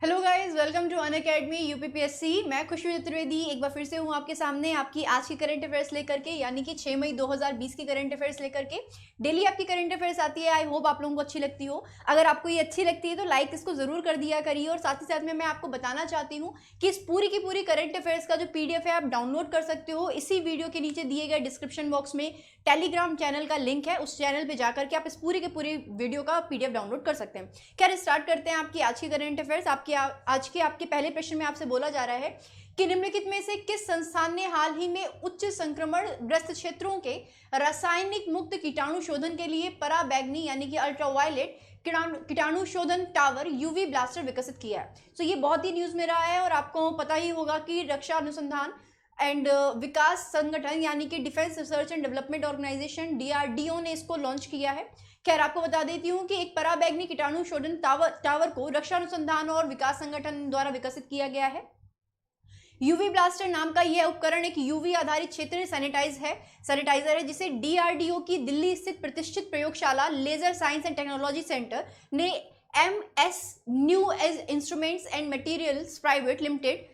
Hello guys, welcome to Unacademy UPPSC. मैं खुशबू चतुर्वेदी एक बार फिर से हूँ आपके सामने आपकी आज की करंट अफेयर्स लेकर के, यानी कि 6 मई 2020 की करंट अफेयर्स लेकर के। डेली आपकी करंट अफेयर्स आती है। आई होप आप लोगों को अच्छी लगती हो। अगर आपको ये अच्छी लगती है तो लाइक इसको जरूर कर दिया करिए। और साथ ही साथ में मैं आपको बताना चाहती हूँ कि इस पूरी की पूरी करंट अफेयर्स का जो पीडीएफ है आप डाउनलोड कर सकते हो। इसी वीडियो के नीचे दिए गए डिस्क्रिप्शन बॉक्स में टेलीग्राम चैनल का लिंक है, उस चैनल पर जाकर के आप इस पूरी के पूरी वीडियो का पीडीएफ डाउनलोड कर सकते हैं। खैर, स्टार्ट करते हैं आपकी आज की करंट अफेयर्स। आपके पहले प्रश्न में आपसे बोला जा रहा है कि निम्नलिखित में से किस संस्थान ने हाल ही में उच्च संक्रमण ग्रस्त क्षेत्रों के रासायनिक मुक्त कीटाणु शोधन के लिए पराबैंगनी यानी कि अल्ट्रावायलेट कीटाणु शोधन टावर यूवी ब्लास्टर विकसित किया है। तो ये बहुत ही न्यूज में रहा है और आपको पता ही होगा कि रक्षा अनुसंधान एंड विकास संगठन यानी कि defence research and development organisation DRDO ने इसको लॉन्च किया है। खैर, आपको बता देती हूँ कि एक पराबैंगनी कीटाणु शोधन टावर को रक्षा अनुसंधान और विकास संगठन द्वारा विकसित किया गया है। यूवी ब्लास्टर नाम का यह उपकरण एक यूवी आधारित क्षेत्रीय सैनिटाइजर है जिसे डीआरडीओ की दिल्ली स्थित प्रतिष्ठित प्रयोगशाला laser science and technology centre ने MS new age instruments and materials private limited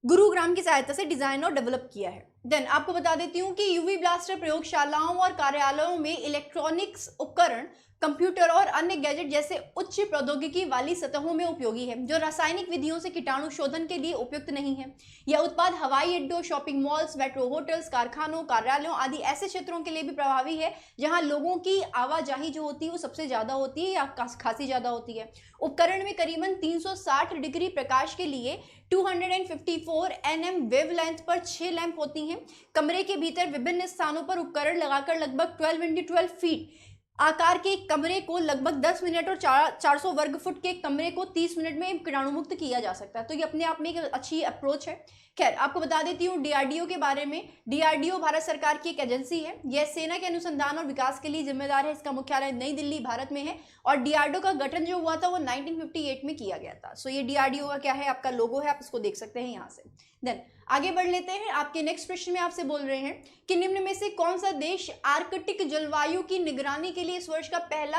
Gurugram की सहायता से डिजाइन और डेवलप किया है। देन आपको बता देती हूँ कि यूवी ब्लास्टर प्रयोगशालाओं और कार्यालयों में इलेक्ट्रॉनिक्स उपकरण, कंप्यूटर और अन्य गैजेट जैसे उच्च प्रौद्योगिकी वाली सतहों में उपयोगी है जो रासायनिक विधियों से कीटाणु शोधन के लिए उपयुक्त नहीं है। यह उत्पाद हवाई अड्डों, शॉपिंग मॉल्स, मेट्रो, होटल्स, कारखानों, कार्यालयों आदि ऐसे क्षेत्रों के लिए भी प्रभावी है जहां लोगों की आवाजाही जो होती है वो सबसे ज्यादा होती है या खासी ज्यादा होती है। उपकरण में करीबन 360 डिग्री प्रकाश के लिए 254 nm वेवलेंथ पर 6 लैंप होती हैं। कमरे के भीतर विभिन्न स्थानों पर उपकरण लगाकर लगभग 12 × 12 फीट आकार के एक कमरे को लगभग 10 मिनट और 400 वर्ग फुट के कमरे को 30 मिनट में कीटाणु मुक्त किया जा सकता है। तो ये अपने आप में एक अच्छी अप्रोच है। खैर, आपको बता देती हूँ डीआरडीओ के बारे में। डीआरडीओ भारत सरकार की एक एजेंसी है। यह सेना के अनुसंधान और विकास के लिए जिम्मेदार है। इसका मुख्यालय नई दिल्ली भारत में है और डीआरडीओ का गठन जो हुआ था वो 1958 में किया गया था। सो ये डीआरडीओ का क्या है, आपका लोगो है, आप इसको देख सकते हैं यहाँ से। देन आगे बढ़ लेते हैं। आपके नेक्स्ट प्रश्न में आपसे बोल रहे हैं कि निम्न में से कौन सा देश आर्कटिक जलवायु की निगरानी के लिए इस वर्ष का पहला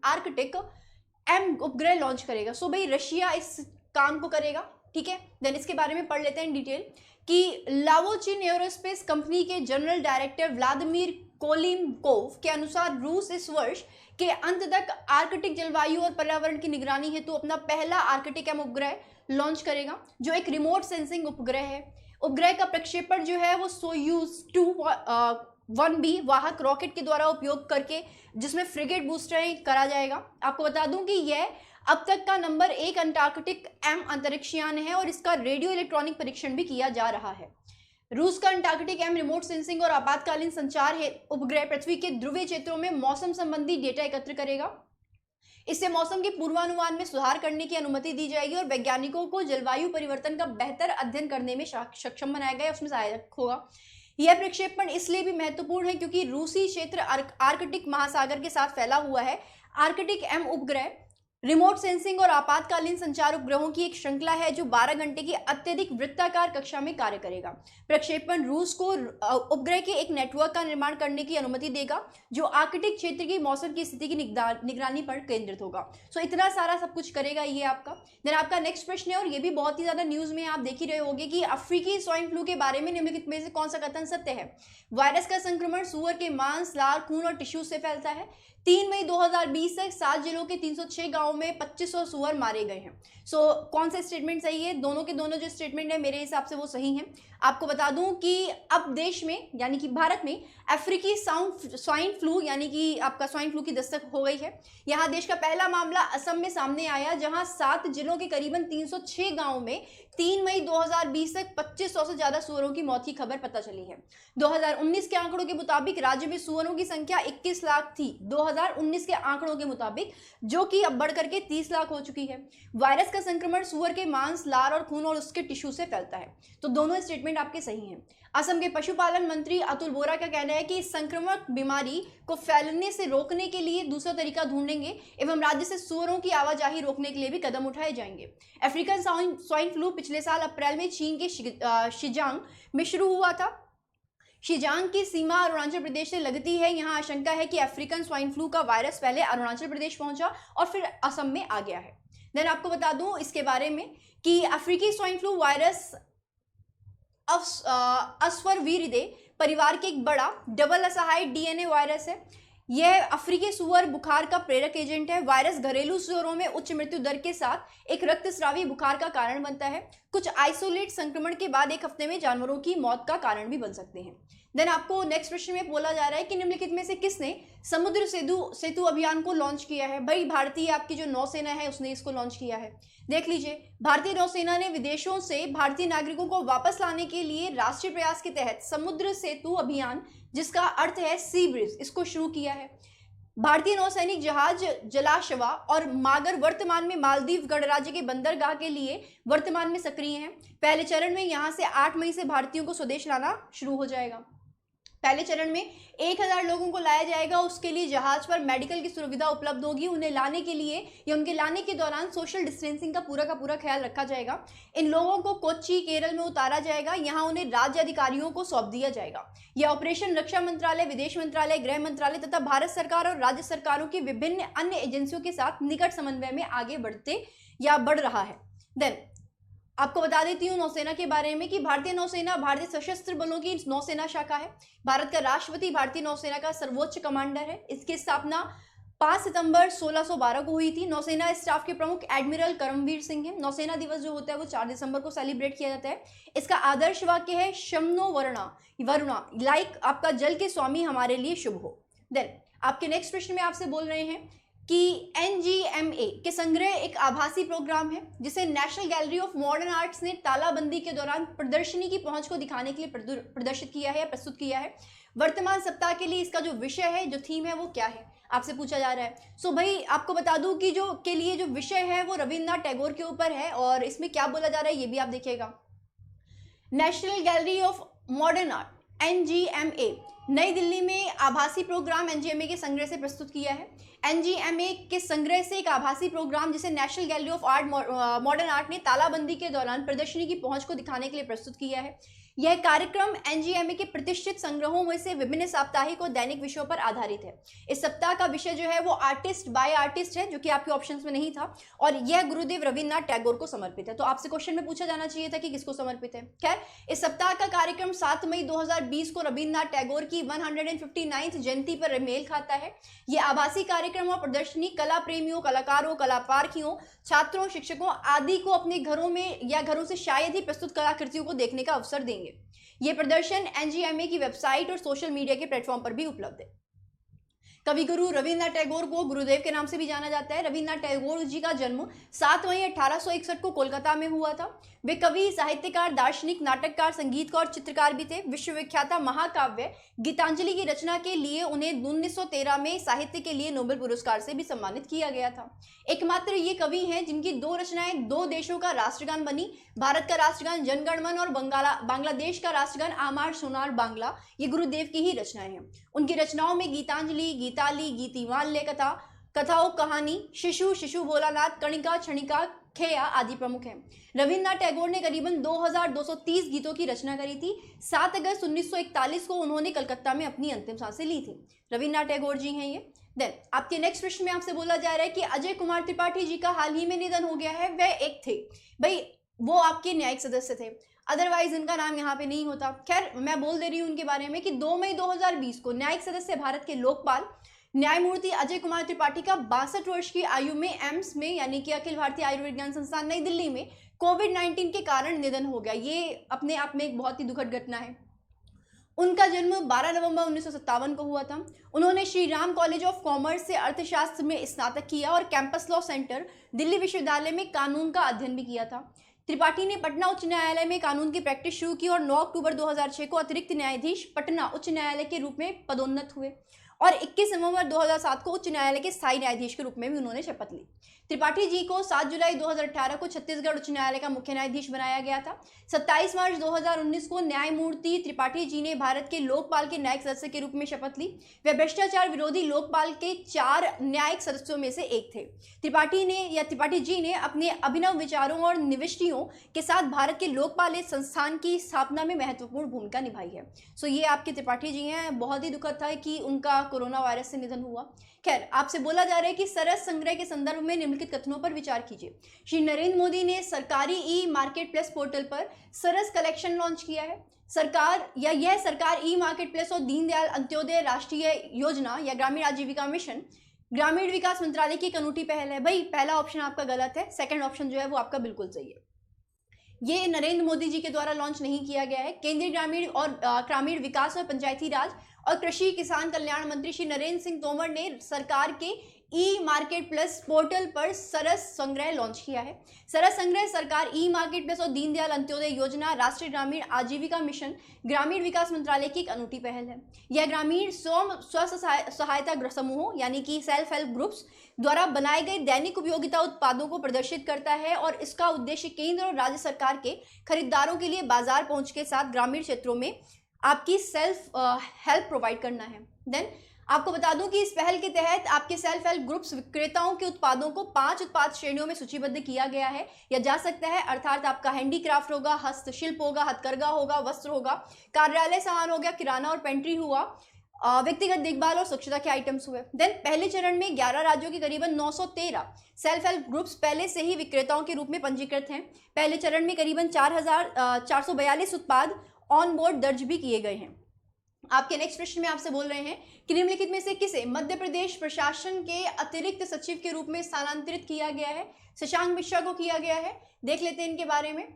आर्कटिक एम उपग्रह लॉन्च करेगा। सो भाई, रशिया इस काम को करेगा। ठीक है, देन इसके बारे में पढ़ लेते हैं डिटेल कि लावोचिन एरोस्पेस कंपनी के जनरल डायरेक्टर व्लादिमीर कोलिमकोव के अनुसार रूस इस वर्ष के अंत तक आर्कटिक जलवायु और पर्यावरण की निगरानी हेतु अपना पहला आर्कटिक एम उपग्रह लॉन्च करेगा जो एक रिमोट सेंसिंग उपग्रह है। उपग्रह का प्रक्षेपण जो है वो सोयूज 1B वाहक रॉकेट के द्वारा उपयोग करके, जिसमें फ्रिगेट बूस्टर करा जाएगा। आपको बता दूं कि यह अब तक का नंबर 1 अंटार्कटिक एम अंतरिक्षयान है और इसका रेडियो इलेक्ट्रॉनिक परीक्षण भी किया जा रहा है। रूस का अंटार्कटिक एम रिमोट सेंसिंग और आपातकालीन संचार है उपग्रह पृथ्वी के ध्रुवीय क्षेत्रों में मौसम संबंधी डेटा एकत्र करेगा। इससे मौसम के पूर्वानुमान में सुधार करने की अनुमति दी जाएगी और वैज्ञानिकों को जलवायु परिवर्तन का बेहतर अध्ययन करने में सक्षम बनाया गया, उसमें सहायक होगा। यह प्रक्षेपण इसलिए भी महत्वपूर्ण है क्योंकि रूसी क्षेत्र आर्कटिक महासागर के साथ फैला हुआ है। आर्कटिक एम उपग्रह रिमोट सेंसिंग और आपातकालीन संचार उपग्रहों की एक श्रृंखला है जो 12 घंटे की अत्यधिक वृत्ताकार कक्षा में कार्य करेगा। प्रक्षेपण रूस को उपग्रह के एक नेटवर्क का निर्माण करने की अनुमति देगा जो आर्कटिक क्षेत्र की मौसम की स्थिति की निगरानी पर केंद्रित होगा। सो इतना सारा सब कुछ करेगा ये आपका। देन आपका नेक्स्ट प्रश्न है और ये भी बहुत ही ज्यादा न्यूज में आप देख ही रहे होंगे कि अफ्रीकी स्वाइन फ्लू के बारे में निम्नलिखित में से कौन सा कथन सत्य है। वायरस का संक्रमण सुअर के मांस, लार, खून और टिश्यू से फैलता है। 3 मई 2020 तक 7 जिलों के 306 गांवों में 2500 सुअर मारे गए हैं। सो कौन से स्टेटमेंट सही है? दोनों के दोनों जो स्टेटमेंट है मेरे हिसाब से वो सही हैं। आपको बता दूं कि अब देश में यानी कि भारत में अफ्रीकी स्वाइन फ्लू यानी कि आपका स्वाइन फ्लू की दस्तक हो गई है। यहाँ देश का पहला मामला असम में सामने आया जहां 7 जिलों के करीबन 306 गांवों में 3 मई 2020 तक 2500 से ज्यादा सुअरों की मौत की खबर पता चली है। 2019 के आंकड़ों के मुताबिक राज्य में सुअरों की संख्या 21 लाख थी 2019 के आंकड़ों के मुताबिक, जो कि अब बढ़कर के 30 लाख हो चुकी है। वायरस का संक्रमण सुअर के मांस, लार और खून और उसके टिश्यू से फैलता है। तो दोनों स्टेटमेंट आपके सही हैं। असम के पशुपालन मंत्री अतुल बोरा का कहना है कि इस संक्रामक बीमारी को फैलने से रोकने के लिए दूसरा तरीका ढूंढेंगे एवं राज्य से सुअरों की आवाजाही रोकने के लिए भी कदम उठाए जाएंगे। अफ्रीकन स्वाइन फ्लू पिछले साल अप्रैल में चीन के शिजांग में शुरू हुआ था। शिजांग की सीमा अरुणाचल प्रदेश से लगती है। यहाँ आशंका है कि अफ्रीकन स्वाइन फ्लू का वायरस पहले अरुणाचल प्रदेश पहुंचा और फिर असम में आ गया है। देन आपको बता दूं इसके बारे में कि अफ्रीकी स्वाइन फ्लू वायरस अस्वरवीरिदे परिवार के एक बड़ा डबल असहाय डीएनए वायरस है। यह अफ्रीकी सुअर बुखार का प्रेरक एजेंट है। वायरस घरेलू सुअरों में उच्च मृत्यु दर के साथ एक रक्तस्रावी बुखार का कारण बनता है। कुछ आइसोलेट संक्रमण के बाद एक हफ्ते में जानवरों की मौत का कारण भी बन सकते हैं। देन आपको नेक्स्ट प्रश्न में बोला जा रहा है कि निम्नलिखित में से किसने समुद्र सेतु अभियान को लॉन्च किया है। भाई भारतीय आपकी जो नौसेना है उसने इसको लॉन्च किया है। देख लीजिए, भारतीय नौसेना ने विदेशों से भारतीय नागरिकों को वापस लाने के लिए राष्ट्रीय प्रयास के तहत समुद्र सेतु अभियान, जिसका अर्थ है सी ब्रिज, इसको शुरू किया है। भारतीय नौसैनिक जहाज जलाशवा और मागर वर्तमान में मालदीव गणराज्य के बंदरगाह के लिए वर्तमान में सक्रिय हैं। पहले चरण में यहां से 8 मई से भारतीयों को स्वदेश लाना शुरू हो जाएगा। पहले चरण में 1000 लोगों को लाया जाएगा। उसके लिए जहाज पर मेडिकल की सुविधा उपलब्ध होगी। उन्हें लाने के लिए या उनके लाने के दौरान सोशल डिस्टेंसिंग का पूरा ख्याल रखा जाएगा। इन लोगों को कोच्चि केरल में उतारा जाएगा। यहाँ उन्हें राज्य अधिकारियों को सौंप दिया जाएगा। यह ऑपरेशन रक्षा मंत्रालय, विदेश मंत्रालय, गृह मंत्रालय तथा भारत सरकार और राज्य सरकारों की विभिन्न अन्य एजेंसियों के साथ निकट समन्वय में आगे बढ़ रहा है। देन आपको बता देती हूँ नौसेना के बारे में कि भारतीय नौसेना भारतीय सशस्त्र बलों की नौसेना शाखा है। भारत का राष्ट्रपति भारतीय नौसेना का सर्वोच्च कमांडर है। इसकी स्थापना 5 सितंबर 1612 को हुई थी। नौसेना स्टाफ के प्रमुख एडमिरल करमवीर सिंह हैं। नौसेना दिवस जो होता है वो 4 दिसंबर को सेलिब्रेट किया जाता है। इसका आदर्श वाक्य है शमनो वरुणा, लाइक आपका जल के स्वामी हमारे लिए शुभ हो। देन आपके नेक्स्ट प्रश्न में आपसे बोल रहे हैं कि NGMA के संग्रह एक आभासी प्रोग्राम है जिसे national gallery of modern arts ने तालाबंदी के दौरान प्रदर्शनी की पहुंच को दिखाने के लिए प्रदर्शित किया है या प्रस्तुत किया है। वर्तमान सप्ताह के लिए इसका जो विषय है, जो थीम है, वो क्या है, आपसे पूछा जा रहा है। सो भाई आपको बता दूं कि जो विषय है वो रविन्द्रनाथ टैगोर के ऊपर है। और इसमें क्या बोला जा रहा है ये भी आप देखिएगा। National gallery of modern art NGMA नई दिल्ली में आभासी प्रोग्राम NGMA के संग्रह से प्रस्तुत किया है। NGMA के संग्रह से एक आभासी प्रोग्राम जिसे national gallery of modern art ने तालाबंदी के दौरान प्रदर्शनी की पहुंच को दिखाने के लिए प्रस्तुत किया है। यह कार्यक्रम NGMA के प्रतिष्ठित संग्रहों में से विभिन्न साप्ताहिक और दैनिक विषयों पर आधारित है। इस सप्ताह का विषय जो है वो आर्टिस्ट बाय आर्टिस्ट है, जो कि आपके ऑप्शंस में नहीं था, और यह गुरुदेव रविन्द्रनाथ टैगोर को समर्पित है। तो आपसे क्वेश्चन में पूछा जाना चाहिए था कि किसको समर्पित है। खैर, इस सप्ताह का कार्यक्रम 7 मई 2020 को रविन्द्रनाथ टैगोर की 159वीं जयंती पर मेल खाता है। यह आभासी कार्यक्रम और प्रदर्शनी कला प्रेमियों, कलाकारों, कला पारखियों, छात्रों, शिक्षकों आदि को अपने घरों में या घरों से शायद ही प्रस्तुत कलाकृतियों को देखने का अवसर देंगे। ये प्रदर्शन NGMA की वेबसाइट और सोशल मीडिया के प्लेटफॉर्म पर भी उपलब्ध है। कवि गुरु रविन्द्रनाथ टैगोर को गुरुदेव के नाम से भी जाना जाता है। रविन्द्रनाथ टैगोर जी का जन्म 7 मई 1861 को कोलकाता में हुआ था। वे कवि, साहित्यकार, दार्शनिक, नाटककार, संगीतकार और चित्रकार भी थे। विश्वविख्यात महाकाव्य गीतांजलि की रचना के लिए उन्हें 1913 में साहित्य के लिए नोबेल पुरस्कार से भी सम्मानित किया गया था। एकमात्र ये कवि हैं जिनकी 2 रचनाएं 2 देशों का राष्ट्रगान बनी। भारत का राष्ट्रगान जनगणमन और बांग्लादेश का राष्ट्रगान आमार सोनार बांग्ला, ये गुरुदेव की ही रचनाएं हैं। उनकी रचनाओं में गीतांजलि, गीताली, गीतिमाल्य कथाओं, कहानी, शिशु भोलानाथ, कणिका, क्षणिका, खेया आदि प्रमुख हैं। रविन्द्रनाथ टैगोर ने करीबन 2230 गीतों की रचना करी थी। 7 अगस्त 1941 को उन्होंने कलकत्ता में अपनी अंतिम सांसें ली थी। रविन्द्रनाथ टैगोर जी हैं ये। देन आपके नेक्स्ट प्रश्न में आपसे बोला जा रहा है कि अजय कुमार त्रिपाठी जी का हाल ही में निधन हो गया है। वह एक थे, भाई वो आपके न्यायिक सदस्य थे, अदरवाइज इनका नाम यहाँ पे नहीं होता। खैर, मैं बोल दे रही हूँ उनके बारे में कि 2 मई 2020 को न्यायिक सदस्य भारत के लोकपाल न्यायमूर्ति अजय कुमार त्रिपाठी का 62 वर्ष की आयु में एम्स में, यानी कि अखिल भारतीय आयुर्विज्ञान संस्थान नई दिल्ली में कोविड-19 के कारण निधन हो गया। ये अपने आप में एक बहुत ही दुखद घटना है। उनका जन्म 12 नवंबर 1957 को हुआ था। उन्होंने Shri Ram college of commerce से अर्थशास्त्र में स्नातक किया और कैंपस लॉ सेंटर दिल्ली विश्वविद्यालय में कानून का अध्ययन भी किया था। त्रिपाठी ने पटना उच्च न्यायालय में कानून की प्रैक्टिस शुरू की और 9 अक्टूबर 2006 को अतिरिक्त न्यायाधीश पटना उच्च न्यायालय के रूप में पदोन्नत हुए और 21 नवंबर 2007 को उच्च न्यायालय के स्थायी न्यायाधीश के रूप में भी उन्होंने शपथ ली। त्रिपाठी जी को 7 जुलाई 2018 को छत्तीसगढ़ उच्च न्यायालय का मुख्य न्यायाधीश बनाया गया था। 27 मार्च 2019 को न्यायमूर्ति त्रिपाठी जी ने भारत के लोकपाल के न्यायिक सदस्य के रूप में शपथ ली। वे भ्रष्टाचार विरोधी लोकपाल के 4 न्यायिक सदस्यों में से एक थे। त्रिपाठी जी ने अपने अभिनव विचारों और निविष्टियों के साथ भारत के लोकपाल संस्थान की स्थापना में महत्वपूर्ण भूमिका निभाई है। सो ये आपके त्रिपाठी जी हैं। बहुत ही दुखद था कि उनका कोरोना वायरस से निधन हुआ। खैर, आपसे बोला जा रहा है कि सरस संग्रह के संदर्भ में निम्नलिखित कथनों पर विचार कीजिए। श्री नरेंद्र मोदी ने सरकारी ई मार्केट प्लेस पोर्टल पर सरस कलेक्शन लॉन्च किया है। यह सरकार ई मार्केट प्लेस और दीनदयाल अंत्योदय राष्ट्रीय योजना या ग्रामीण आजीविका मिशन ग्रामीण विकास मंत्रालय की एक अनूठी पहल है। भाई पहला ऑप्शन आपका गलत है, सेकंड ऑप्शन जो है वो आपका बिल्कुल सही है। ये नरेंद्र मोदी जी के द्वारा लॉन्च नहीं किया गया है। केंद्रीय ग्रामीण विकास और पंचायती राज और कृषि किसान कल्याण मंत्री श्री नरेंद्र सिंह तोमर ने सरकार के ई मार्केट प्लेस पोर्टल पर सरस संग्रह लॉन्च किया है। सरस संग्रह सरकार ई मार्केट प्लेस और दीनदयाल अंत्योदय योजना राष्ट्रीय ग्रामीण आजीविका मिशन ग्रामीण विकास मंत्रालय की एक अनूठी पहल है। यह ग्रामीण स्व सहायता समूहों यानी कि सेल्फ हेल्प ग्रुप्स द्वारा बनाए गए दैनिक उपयोगिता उत्पादों को प्रदर्शित करता है और इसका उद्देश्य केंद्र और राज्य सरकार के खरीदारों के लिए बाजार पहुंच के साथ ग्रामीण क्षेत्रों में आपकी सेल्फ हेल्प प्रोवाइड करना है। देन आपको बता दूं कि इस पहल के तहत आपके सेल्फ हेल्प ग्रुप्स विक्रेताओं के उत्पादों को 5 उत्पाद श्रेणियों में सूचीबद्ध किया गया है या जा सकता है, अर्थात आपका हैंडीक्राफ्ट होगा, हस्तशिल्प होगा, हथकरघा होगा, वस्त्र होगा, कार्यालय सामान हो गया, किराना और पेंट्री हुआ, व्यक्तिगत देखभाल और स्वच्छता के आइटम्स हुए। देन पहले चरण में 11 राज्यों के करीबन 913 सेल्फ हेल्प ग्रुप्स पहले से ही विक्रेताओं के रूप में पंजीकृत हैं। पहले चरण में करीबन 4,442 उत्पाद ऑन बोर्ड दर्ज भी किए गए हैं। आपके नेक्स्ट प्रश्न में आपसे बोल रहे हैं कि निम्नलिखित में से किसे मध्य प्रदेश प्रशासन के अतिरिक्त सचिव के रूप में स्थानांतरित किया गया है? शशांक मिश्रा को किया गया है। देख लेते हैं इनके बारे में।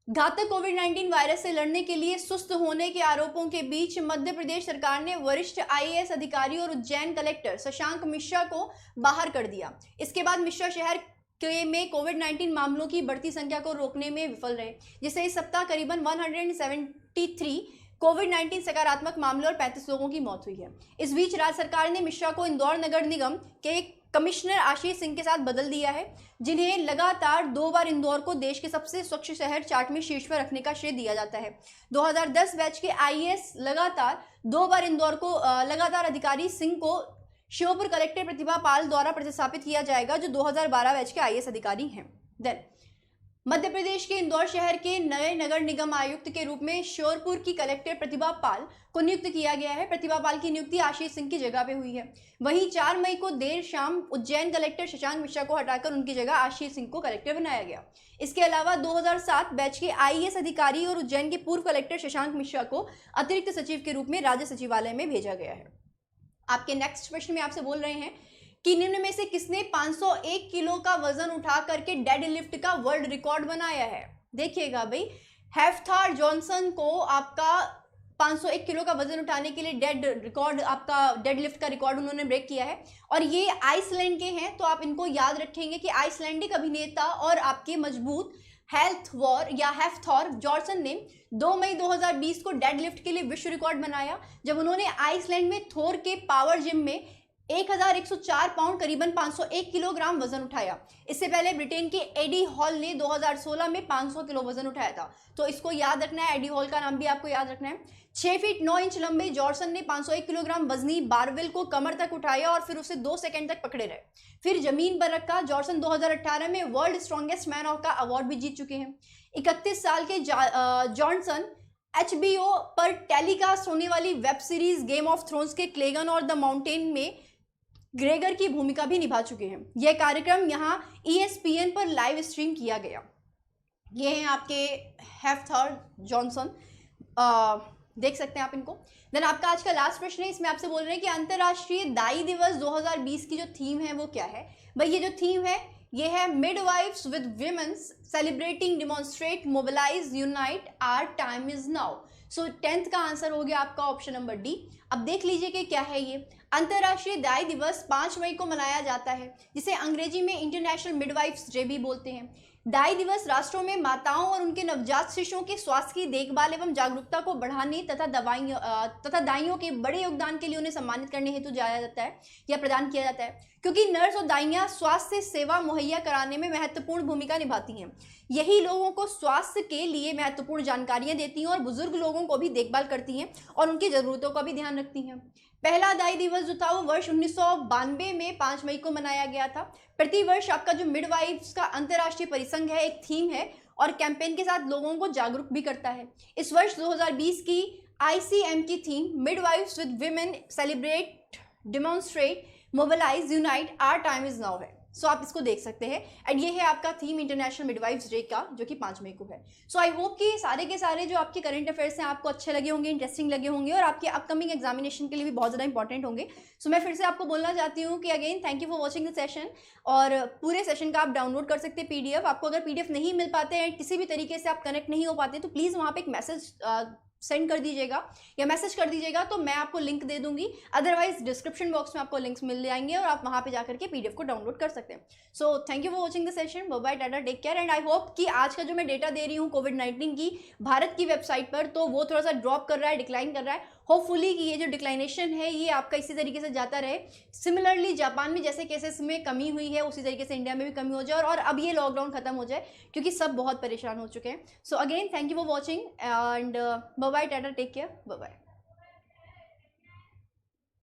घातक कोविड-19 वायरस से लड़ने के लिए सुस्त होने के आरोपों के बीच मध्य प्रदेश सरकार ने वरिष्ठ आईएएस अधिकारी और उज्जैन कलेक्टर शशांक मिश्रा को बाहर कर दिया। इसके बाद मिश्रा शहर में कोविड-19 मामलों की बढ़ती संख्या को रोकने में विफल रहे, जिससे इस सप्ताह करीबन 173 कोविड-19 सकारात्मक मामले और 35 लोगों की मौत हुई है। इस बीच राज्य सरकार ने मिश्रा को इंदौर नगर निगम के कमिश्नर आशीष सिंह के साथ बदल दिया है, जिन्हें लगातार 2 बार इंदौर को देश के सबसे स्वच्छ शहर चार्ट में शीर्ष पर रखने का श्रेय दिया जाता है। 2010 बैच के आईएएस लगातार 2 बार इंदौर को लगातार अधिकारी सिंह को श्योपुर कलेक्टर प्रतिभा पाल द्वारा प्रतिस्थापित किया जाएगा, जो 2012 बैच के आईएएस अधिकारी हैं। देन मध्य प्रदेश के इंदौर शहर के नए नगर निगम आयुक्त के रूप में श्योपुर की कलेक्टर प्रतिभा पाल को नियुक्त किया गया है। प्रतिभा पाल की नियुक्ति आशीष सिंह की जगह पे हुई है। वहीं 4 मई को देर शाम उज्जैन कलेक्टर शशांक मिश्रा को हटाकर उनकी जगह आशीष सिंह को कलेक्टर बनाया गया। इसके अलावा 2007 बैच के आईएएस अधिकारी और उज्जैन के पूर्व कलेक्टर शशांक मिश्रा को अतिरिक्त सचिव के रूप में राज्य सचिवालय में भेजा गया है। आपके नेक्स्ट प्रश्न में आपसे बोल रहे हैं कि निम्न में से किसने 501 किलो का वजन उठा करके डेड लिफ्ट का वर्ल्ड रिकॉर्ड बनाया है? देखिएगा भाई, हेफ्थार जॉनसन को आपका 501 किलो का वजन उठाने के लिए डेड लिफ्ट का रिकॉर्ड उन्होंने ब्रेक किया है और ये आइसलैंड के हैं। तो आप इनको याद रखेंगे कि आइसलैंडिक अभिनेता और आपके मजबूत हेफ्थॉर जॉनसन ने 2 मई 2020 को डेड लिफ्ट के लिए विश्व रिकॉर्ड बनाया, जब उन्होंने आइसलैंड में थोर के पावर जिम में 1104 पाउंड करीबन 501 किलोग्राम वजन उठाया। इससे पहले ब्रिटेन के एडी हॉल ने 2016 में 500 किलो वजन उठाया था। तो इसको याद रखना है, एडी हॉल का नाम भी आपको याद रखना है। 6 फीट 9 इंच लंबे जॉनसन ने 501 किलोग्राम वजनी बारवेल को कमर तक उठाया और फिर उसे 2 सेकंड तक पकड़े रहे, फिर जमीन पर रखा। जॉनसन 2018 में वर्ल्ड स्ट्रॉन्गेस्ट मैन ऑफ का अवार्ड भी जीत चुके हैं। 31 साल के जॉनसन HBO पर टेलीकास्ट होने वाली web series game of thrones के क्लेगन और द माउंटेन में ग्रेगर की भूमिका भी निभा चुके हैं। यह कार्यक्रम यहाँ ESPN पर लाइव स्ट्रीम किया गया। ये हैं आपके हेफ्थॉर जॉनसन, देख सकते हैं आप इनको। देन आपका आज का लास्ट प्रश्न है, इसमें आपसे बोल रहे हैं कि अंतर्राष्ट्रीय दाई दिवस 2020 की जो थीम है वो क्या है? भाई ये जो थीम है ये है midwives with women's celebrating demonstrate mobilise unite our time is now. So 10th का आंसर हो गया आपका ऑप्शन नंबर डी। अब देख लीजिए कि क्या है ये। अंतर्राष्ट्रीय दाई दिवस 5 मई को मनाया जाता है, जिसे अंग्रेजी में इंटरनेशनल मिडवाइफ्स डे भी बोलते हैं। दाई दिवस राष्ट्रों में माताओं और उनके नवजात शिशुओं के स्वास्थ्य की देखभाल एवं जागरूकता को बढ़ाने तथा दाइयों के बड़े योगदान के लिए उन्हें सम्मानित करने हेतु जाया जाता है या प्रदान किया जाता है, क्योंकि नर्स और दाइयां स्वास्थ्य सेवा मुहैया कराने में महत्वपूर्ण भूमिका निभाती हैं। यही लोगों को स्वास्थ्य के लिए महत्वपूर्ण जानकारियां देती हैं और बुजुर्ग लोगों को भी देखभाल करती हैं और उनकी जरूरतों का भी ध्यान रखती हैं। पहला दाई दिवस जो था वो वर्ष 1992 में 5 मई को मनाया गया था। प्रतिवर्ष आपका जो मिडवाइफ्स का अंतर्राष्ट्रीय परिसंघ है एक थीम है और कैंपेन के साथ लोगों को जागरूक भी करता है। इस वर्ष 2020 की ICM की theme midwives with women celebrate demonstrate mobilise unite our time is now है। सो आप इसको देख सकते हैं। एंड ये है आपका थीम इंटरनेशनल मिडवाइफ्स डे का, जो कि 5 मई को है। सो आई होप कि सारे के सारे जो आपके करंट अफेयर्स हैं आपको अच्छे लगे होंगे, इंटरेस्टिंग लगे होंगे और आपके अपकमिंग एग्जामिनेशन के लिए भी बहुत ज़्यादा इंपॉर्टेंट होंगे। सो मैं फिर से आपको बोलना चाहती हूँ कि again thank you for watching the session. और पूरे सेशन का आप डाउनलोड कर सकते हैं PDF। आपको अगर PDF नहीं मिल पाते हैं, किसी भी तरीके से आप कनेक्ट नहीं हो पाते, तो प्लीज़ वहाँ पे एक मैसेज सेंड कर दीजिएगा या मैसेज कर दीजिएगा, तो मैं आपको लिंक दे दूंगी। अदरवाइज डिस्क्रिप्शन बॉक्स में आपको लिंक्स मिल जाएंगे और आप वहां पे जाकर के PDF को डाउनलोड कर सकते हैं। So thank you for watching the session. Bye bye, tata, take care. And I hope कि आज का जो मैं डेटा दे रही हूँ कोविड-19 की भारत की वेबसाइट पर, तो वो थोड़ा सा ड्रॉप कर रहा है, डिक्लाइन कर रहा है। होपफुली कि ये जो डिक्लाइनेशन है ये आपका इसी तरीके से जाता रहे। सिमिलरली जापान में जैसे केसेस में कमी हुई है, उसी तरीके से इंडिया में भी कमी हो जाए और अब ये लॉकडाउन खत्म हो जाए, क्योंकि सब बहुत परेशान हो चुके हैं। So again thank you for watching and bye bye, tata, take care, bye bye.